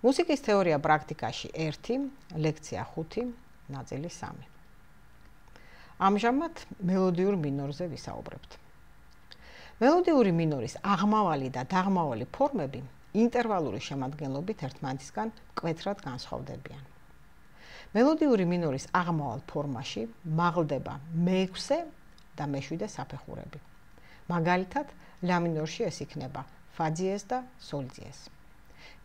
მუსიკის თეორია პრაქტიკაში 1, ლექცია 5, ნაწილი 3. ამჟამად მელოდიურ მინორზე ვისაუბრებთ. მელოდიური მინორის აღმავალი და დაღმავალი ფორმები ინტერვალური შემადგენლობით ერთმანეთისგან მკვეთრად განსხვავდებიან. მელოდიური მინორის აღმავალ ფორმაში მაღლდება მე-6 და მე-7 საფეხურები. მაგალითად, ლა მინორში ეს იქნება ფა დიეზ და სოლ დიეზ.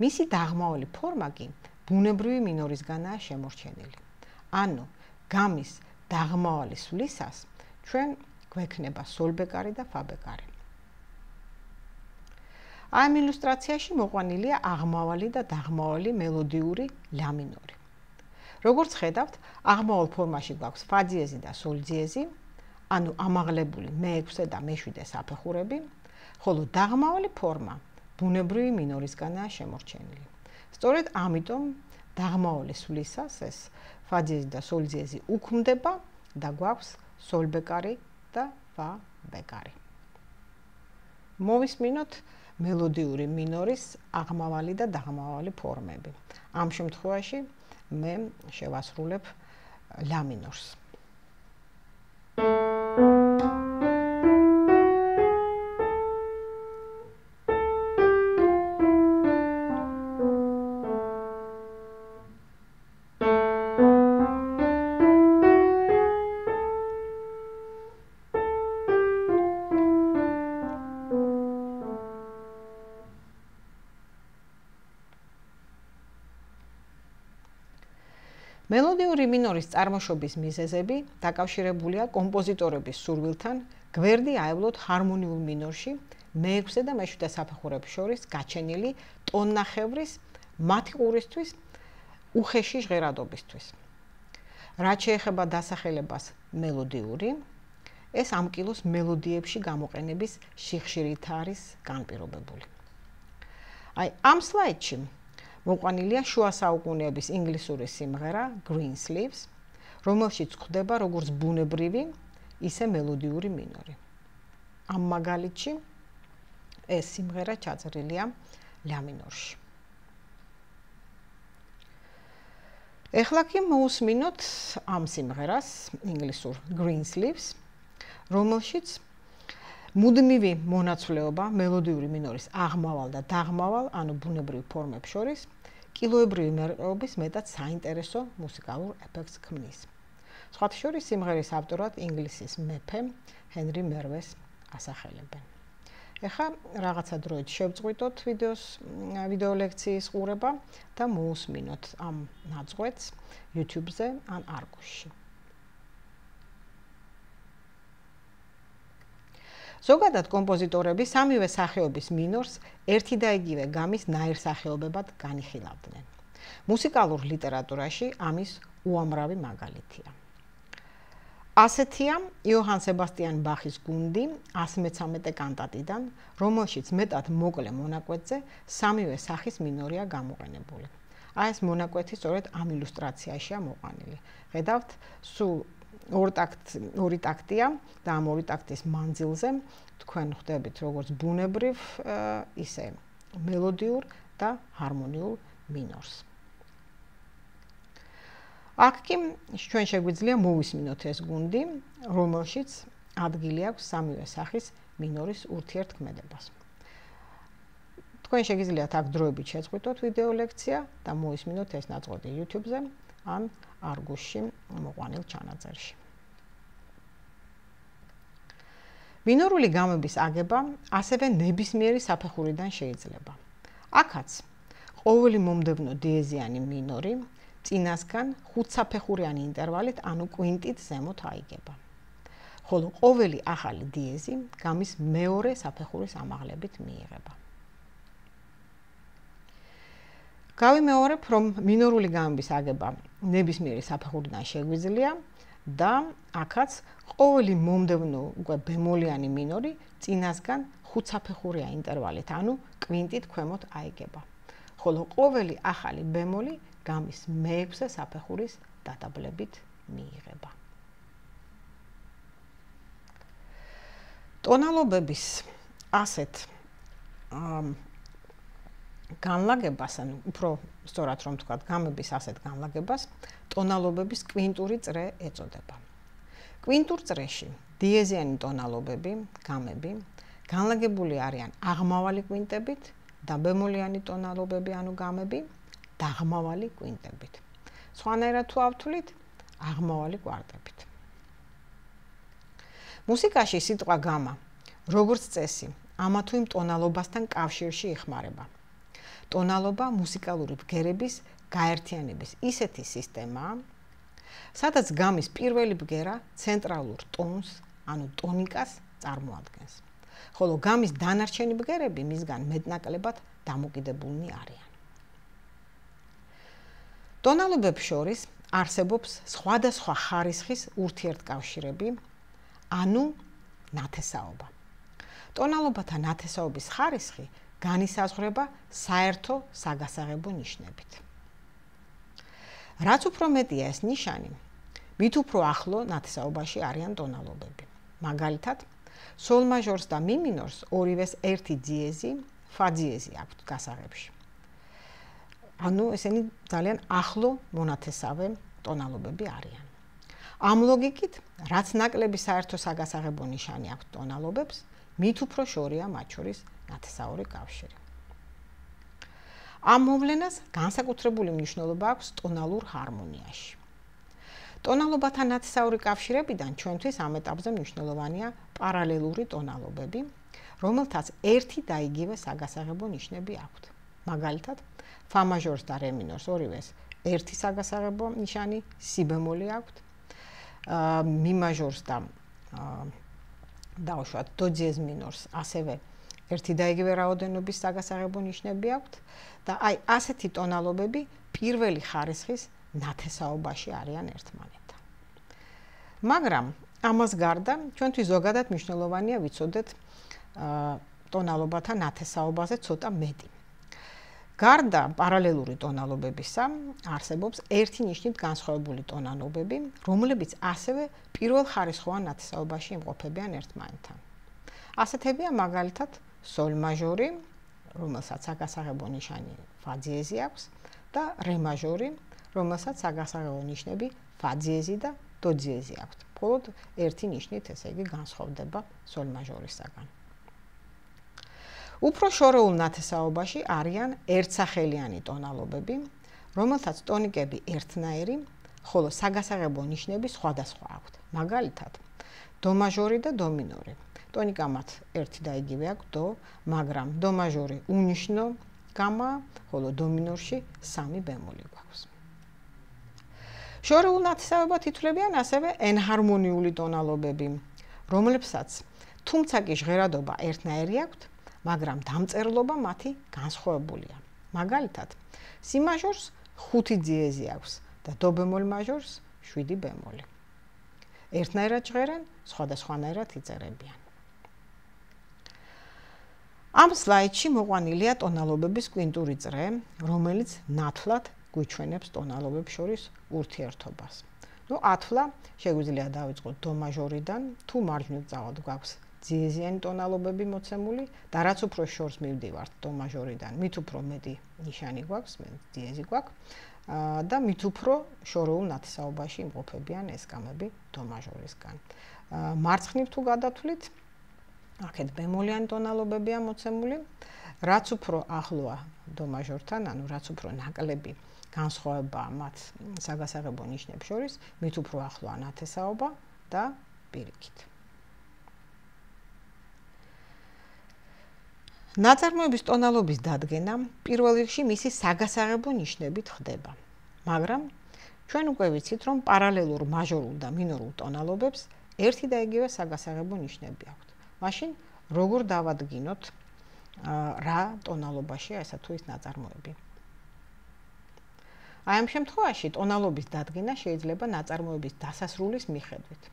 მისი დაღმავალი ფორმა კი ბუნებრივი მინორისგანაა შემორჩენილი. ანუ, გამის დაღმავალი სვლისას ჩვენ გვექნება სოლ ბეკარი და ფა ბეკარი. ამ ილუსტრაციაში მოყვანილია აღმავალი და დაღმავალი მელოდიური ლა მინორი. როგორც ხედავთ, აღმავალ ფორმაში გვაქვს ფა დიეზი და სოლ დიეზი, ანუ ამაღლებული მე-6 და მე-7 საფეხურები, ხოლო დაღმავალი ფორმა ბუნებრივი მინორისგანაა შემორჩენილი. სწორედ ამიტომ დაღმავალი სვლისას ეს ფა დიეზი და სოლ დიეზი უქმდება და გვაქვს სოლ ბეკარი და ფა ბეკარი. მოვისმინოთ მელოდიური მინორის აღმავალი და დაღმავალი ფორმები. ამ შემთხვევაში მე შევასრულებ ლა მინორს. მელოდიური მინორის წარმოშობის მიზეზები დაკავშირებულია კომპოზიტორების სურვილთან გვერდი აევლოთ ჰარმონიულ მინორში მე-6 და მე-7 საფეხურებს შორის გაჩენილი ტონნახევრის მათი ყურისთვის უხეში ჟღერადობისთვის. რაც შეეხება დასახელებას მელოდიური, ეს ამ კილოს მელოდიებში გამოყენების სიხშირით არის განპირობებული. ამ სლაიდში მოყვანილია შუა საუკუნეების ინგლისური სიმღერა Green Sleeves, რომელშიც გვხვდება როგორც ბუნებრივი, ისე მელოდიური მინორი. ამ მაგალითში ეს სიმღერა ჩაწერილია ლა მინორში. ეხლა კი მოусმინოთ ამ სიმღერას, ინგლისურ Green Sleeves, რომელშიც მუდმივი მონაცვლეობა მელოდიური მინორის აღმავალ და დაღმავალ, ანუ ბუნებრივ ფორმებს შორის, კილოებრივი მერყეობის მეტად საინტერესო მუსიკალურ ეფექტს ქმნის. სხვათა შორის სიმღერის ავტორად ინგლისის მეფე ჰენრი მერვეს ასახელებენ. ეხლა რაღაცა დროით შევწყვიტოთ ვიდეო ლექციის ყურება და მოусმინოთ ამ ნაწყვეტს YouTube-ზე ან არკუშში. ზოგადად კომპოზიტორები სამივე სახეობის მინორს ერთი და იგივე გამის ნაირსახეობებად განიხილავდნენ. მუსიკალურ ლიტერატურაში ამის უამრავი მაგალითია. ასეთია იოჰან სებასტიან ბახის გუნდი 113 კანტატიდან, რომელშიც მეტად მოკლე მონაკვეთზე სამივე სახის მინორია გამოყენებული. ეს მონაკვეთი სწორედ ამ ილუსტრაციაშია მოყვანილი. ხედავთ, სულ ორი ტაქტია და ამ ორი ტაქტის მანძილზე თქვენ ხვდებით როგორც ბუნებრივ, ისე მელოდიურ და ჰარმონიულ მინორს. აქ კი ჩვენ შეგვიძლია მოვისმინოთ ეს გუნდი, რომელშიც ადგილი აქვს სამივე სახის მინორის ურთიერთქმედებას. თქვენ შეგიძლიათ აქ დროებით შეწყვიტოთ ვიდეო ლექცია და მოვისმინოთ ეს ნაწყვეტი YouTube-ზე ან არგუშში მოყვანილ ჩანაწერში. მინორული გამების აგება ასევე ნებისმიერი საფეხურიდან შეიძლება. აქაც ყოველი მომდევნო დიეზიანი მინორი წინასგან 5 საფეხურიანი ინტერვალით, ანუ კვინტით ზემოთ აიგება. ხოლო ყოველი ახალი დიეზი გამის მეორე საფეხურის ამაღლებით მიიღება. გავიმეორებ, რომ მინორული გამების აგება ნებისმიერი საფეხურიდან შეგვიძლია და აქაც ყოველი მომდევნო უკვე ბემოლიანი მინორი წინასგან 5 საფეხურიან ინტერვალით, ანუ კვინტით ქვემოთ აიგება. ხოლო ყოველი ახალი ბემოლი გამის მე-6 საფეხურის დადაბლებით მიიღება. ტონალობების ასეთ განლაგებას, ანუ უფრო სწორად რომ ვთქვათ, გამების ასეთ განლაგებას ტონალობების კვინტური წრე ეწოდება. კვინტურ წრეში დიეზიანი ტონალობები, გამები განლაგებული არიან აღმავალი კვინტებით და ბემოლიანი ტონალობები, ანუ გამები დაღმავალი კვინტებით. სხვანაირად თუ ავთვლით, აღმავალი კვარტებით. მუსიკაში სიტყვა გამა, როგორც წესი, ამა თუ იმ ტონალობასთან კავშირში იხმარება. ტონალობა მუსიკალური ბგერების გაერთიანების ისეთი სისტემაა, სადაც გამის პირველი ბგერა ცენტრალურ ტონს, ანუ ტონიკას წარმოადგენს. ხოლო გამის დანარჩენი ბგერები მისგან მეტნაკლებად დამოკიდებულნი არიან. ტონალობებს შორის არსებობს სხვადასხვა ხარისხის ურთიერთკავშირები, ანუ ნათესაობა. ტონალობათა ნათესაობის ხარისხი განისაზღვრება საერთო საგასაღებო ნიშნებით. რაც უფრო მეტია ეს ნიშანი, მით უფრო ახლო ნათესაობაში არიან ტონალობები. მაგალითად, სოლ მაჟორს და მი მინორს ორივეს ერთი ძიეზი, ფა ძიეზი აქვთ გასაღებში. ანუ ესენი ძალიან ახლო მონათესავე ტონალობები არიან. ამ ლოგიკით, რაც ნაკლები საერთო საგასაღებო ნიშანი აქვთ ტონალობებს, მით უფრო შორია მათ შორის ნათესაური კავშირი. ამ მოვლენას განსაკუთრებული მნიშვნელობა აქვს ტონალურ ჰარმონიაში. ტონალობათა ნათესაური კავშირებიდან ჩვენთვის ამ ეტაპზე მნიშვნელოვანია პარალელური ტონალობები, რომელთაც ერთი და იგივე საგასაღებო ნიშნები აქვთ. მაგალითად, ფა მაჟორს და რე მინორს ორივეს ერთი საგასაღებო ნიშანი, სი ბემოლი აქვთ, მი მაჟორს და დავუშვათ დო ძიეზ მინორს ასევე ერთი და იგივე რაოდენობის საგასაღებო ნიშნები აქვთ და აი ასეთი ტონალობები პირველი ხარისხის ნათესაობაში არიან ერთმანეთთან. მაგრამ ამას გარდა ჩვენთვის ზოგადად მნიშვნელოვანია ვიცოდეთ ტონალობათა ნათესაობაზე ცოტა მეტი. გარდა პარალელური ტონალობებისა, არსებობს ერთი ნიშნით განსხვავებული ტონალობები, რომლებიც ასევე პირველ ხარისხოვან ნათესაობაში იმყოფებიან ერთმანეთთან. ასეთებია მაგალითად სოლ მაჟორი, რომელსაც საგასაღებო ნიშანი ფა ძიეზი აქვს და რე მაჟორი, რომელსაც საგასაღებო ნიშნები ფა ძიეზი და დო ძიეზი აქვთ. მხოლოდ ერთი ნიშნით, ესე იგი, განსხვავდება სოლ მაჟორისაგან. უფრო შორეულ ნათესაობაში არიან ერთსახელიანი ტონალობები, რომელთაც ტონიკები ერთნაირი, ხოლო საგასაღებო ნიშნები სხვადასხვა აქვთ. მაგალითად, დო მაჟორი და დო მინორი. ტონიკა მათ ერთი და იგივე აქვს დო, მაგრამ დო მაჟორი უნიშნო გამაა, ხოლო დო მინორში სამი ბემოლი გვაქვს. შორეულ ნათესაობად ითვლებიან ასევე ენჰარმონიული ტონალობები, რომლებსაც თუმცა კი ჟღერადობა ერთნაირი აქვთ, მაგრამ დამწერლობა მათი განსხვავებულია. მაგალითად, სი მაჟორს 5 ძიეზი აქვს და დო ბემოლ მაჟორს 7 ბემოლი. ერთნაირად ჟღერენ, სხვადასხვანაირად იწერებიან. ამ სლაიდში მოყვანილია ტონალობების კვინტური წრე, რომელიც ნათლად გვიჩვენებს ტონალობებს შორის ურთიერთობას. ათვლა შეგვიძლია დავიწყოთ დო მაჟორიდან, თუ მარჯვნივ წავალთ გვაქვს ძიეზიანი ტონალობები მოცემული და რაც უფრო შორს მივდივართ დო მაჟორიდან, მით უფრო მეტი ნიშანი გვაქვს, ძიეზი გვაქვს და მით უფრო შორეულ ნათესაობაში იმყოფებიან ეს გამები დო მაჟორისგან. მარცხნივ თუ გადავთვლით, აქეთ ბემოლიანი ტონალობებია მოცემული, რაც უფრო ახლოა დო მაჟორთან, ანუ რაც უფრო ნაკლები განსხვავებაა მათ საგასაღებო ნიშნებს შორის, მით უფრო ახლოა ნათესაობა და პირიქით. ნაწარმოების ტონალობის დადგენა პირველ რიგში მისი საგასაღებო ნიშნებით ხდება. მაგრამ ჩვენ უკვე ვიცით, რომ პარალელურ მაჟორულ და მინორულ ტონალობებს ერთი და იგივე საგასაღებო ნიშნები აქვთ. მაშინ როგორ დავადგინოთ რა ტონალობაშია ესა თუ ის ნაწარმოები? აი ამ შემთხვევაში ტონალობის დადგენა შეიძლება ნაწარმოების დასასრულის მიხედვით.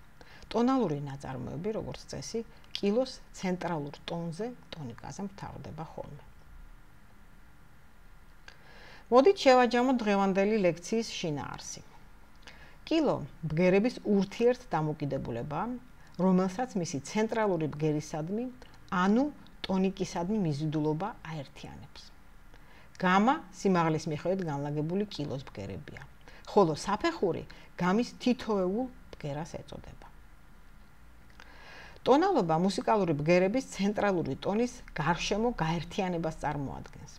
ტონალური ნაწარმოები, როგორც წესი, კილოს ცენტრალურ ტონზე, ტონიკაზე მთავრდება ხოლმე. მოდით შევაჯამოთ დღევანდელი ლექციის შინაარსი. კილო ბგერების ურთიერთ დამოკიდებულებაა, რომელსაც მისი ცენტრალური ბგერისადმი, ანუ ტონიკისადმი მიზიდულობა აერთიანებს. გამა სიმაღლის მიხედვით განლაგებული კილოს ბგერებია, ხოლო საფეხური გამის თითოეულ ბგერას ეწოდება. ტონალობა მუსიკალური ბგერების ცენტრალური ტონის გარშემო გაერთიანებას წარმოადგენს.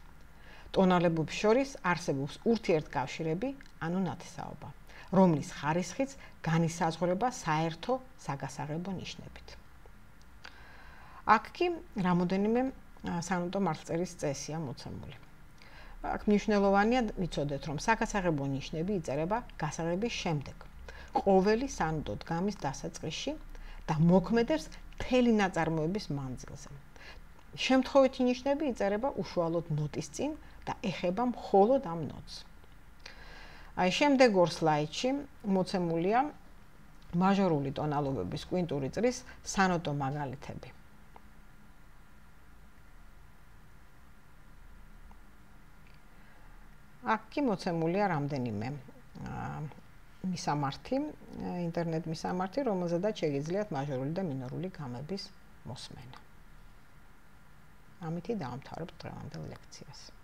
ტონალებებს შორის არსებობს ურთიერთკავშირები, ანუ ნათესაობა, რომლის ხარისხიც განისაზღვრება საერთო საგასაღებო ნიშნებით. აქ კი რამოდენიმე სანოტო მართლწერის წესია მოცემული. აქ მნიშვნელოვანია ვიცოდეთ, რომ საგასაღებო ნიშნები იწერება გასაღების შემდეგ, ყოველი სანოტო დგამის დასაწყისში და მოქმედებს მთელი ნაწარმოების მანძილზე. შემთხვევითი ნიშნები იწერება უშუალოდ ნოტის წინ და ეხება მხოლოდ ამ ნოტს. აი შემდეგ ორ სლაიდში მოცემულია მაჟორული ტონალობების კვინტური წრის სანოტო მაგალითები. აქ კი მოცემულია რამდენიმე მისამართი, ინტერნეტ მისამართი, რომელზედაც შეგიძლიათ მაჟორული და მინორული გამების მოსმენა. ამითი დავამთავრებთ დღევანდელ ლექციას.